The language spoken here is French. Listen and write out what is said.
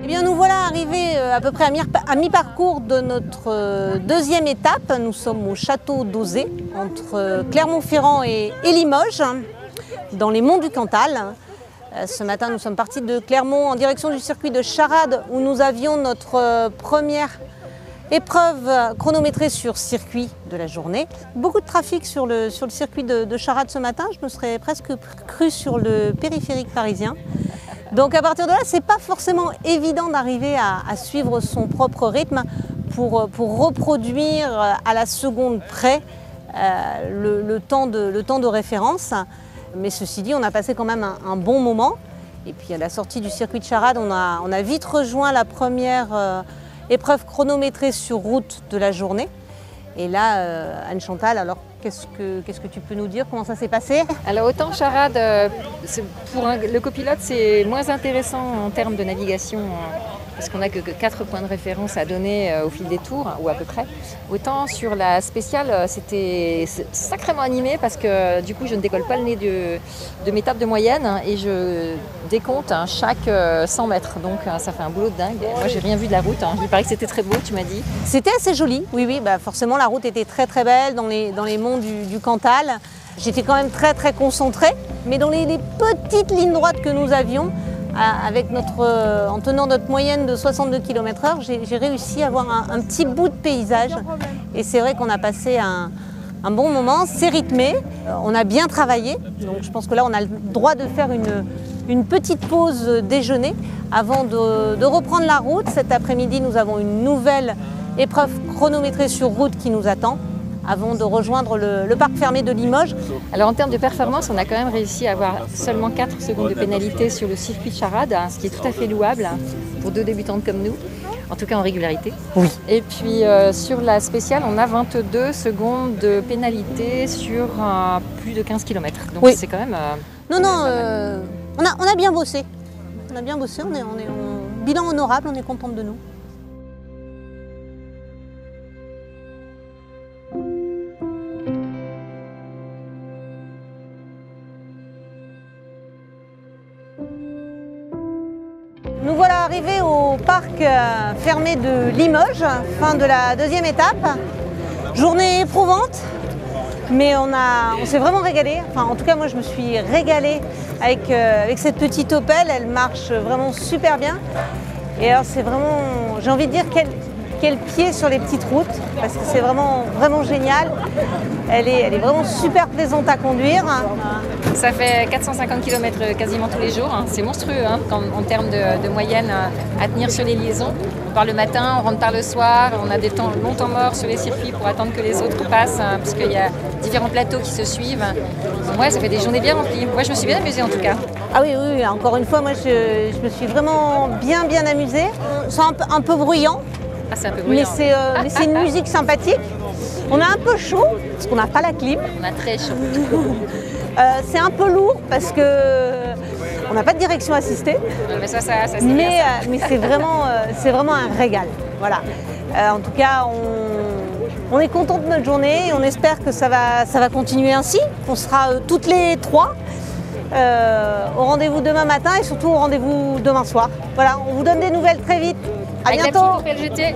Eh bien, nous voilà arrivés à peu près à mi-parcours de notre deuxième étape. Nous sommes au château d'Auzé, entre Clermont-Ferrand et Limoges, dans les monts du Cantal. Ce matin, nous sommes partis de Clermont en direction du circuit de Charade, où nous avions notre première épreuve chronométrée sur circuit de la journée. Beaucoup de trafic sur le circuit de Charade ce matin. Je me serais presque cru sur le périphérique parisien. Donc à partir de là, ce n'est pas forcément évident d'arriver à suivre son propre rythme pour reproduire à la seconde près le temps de référence. Mais ceci dit, on a passé quand même un bon moment. Et puis à la sortie du circuit de Charade, on a vite rejoint la première épreuve chronométrée sur route de la journée. Et là, Anne-Chantal, alors qu'est-ce que tu peux nous dire? Comment ça s'est passé? Alors autant Charade, pour le copilote, c'est moins intéressant en termes de navigation, parce qu'on n'a que 4 points de référence à donner au fil des tours, ou à peu près. Autant sur la spéciale, c'était sacrément animé, parce que du coup je ne décolle pas le nez de mes tables de moyenne, et je décompte chaque 100 mètres. Donc ça fait un boulot de dingue. Moi j'ai rien vu de la route, il paraît que c'était très beau, tu m'as dit. C'était assez joli, oui, bah forcément la route était très très belle dans les monts du Cantal. J'étais quand même très très concentrée, mais dans les petites lignes droites que nous avions, en tenant notre moyenne de 62 km/h, j'ai réussi à avoir un petit bout de paysage. Et c'est vrai qu'on a passé un bon moment, c'est rythmé, on a bien travaillé. Donc je pense que là on a le droit de faire une petite pause déjeuner avant de reprendre la route. Cet après-midi, nous avons une nouvelle épreuve chronométrée sur route qui nous attend, avant de rejoindre le parc fermé de Limoges. Alors en termes de performance, on a quand même réussi à avoir seulement 4 secondes de pénalité sur le circuit de Charade, ce qui est tout à fait louable pour 2 débutantes comme nous, en tout cas en régularité. Oui. Et puis sur la spéciale, on a 22 secondes de pénalité sur plus de 15 km. Donc oui. C'est quand même... on a bien bossé. On a bien bossé, on est en bilan honorable, on est contente de nous. Nous voilà arrivés au parc fermé de Limoges, fin de la deuxième étape. Journée éprouvante, mais on s'est vraiment régalé. Enfin, en tout cas, moi, je me suis régalée avec cette petite Opel. Elle marche vraiment super bien. Et alors, c'est vraiment, j'ai envie de dire quel pied sur les petites routes, parce que c'est vraiment, vraiment génial. Elle est vraiment super plaisante à conduire. Ça fait 450 km quasiment tous les jours. C'est monstrueux en termes de moyenne à tenir sur les liaisons. On part le matin, on rentre tard le soir, on a des longs temps morts sur les circuits pour attendre que les autres passent, puisqu'il y a différents plateaux qui se suivent. Ouais, ça fait des journées bien remplies. Moi, je me suis bien amusée en tout cas. Ah oui, encore une fois, moi, je me suis vraiment bien amusée. C'est un peu bruyant. Ah, c'est un peu bruyant. Mais c'est une musique sympathique. On a un peu chaud, parce qu'on n'a pas la clim. On a très chaud. C'est un peu lourd parce qu'on n'a pas de direction assistée. Mais ça mais c'est vraiment un régal. Voilà. En tout cas, on est content de notre journée et on espère que ça va continuer ainsi. On sera toutes les 3 au rendez-vous demain matin et surtout au rendez-vous demain soir. Voilà, on vous donne des nouvelles très vite. À bientôt. Avec la petite Opel GT.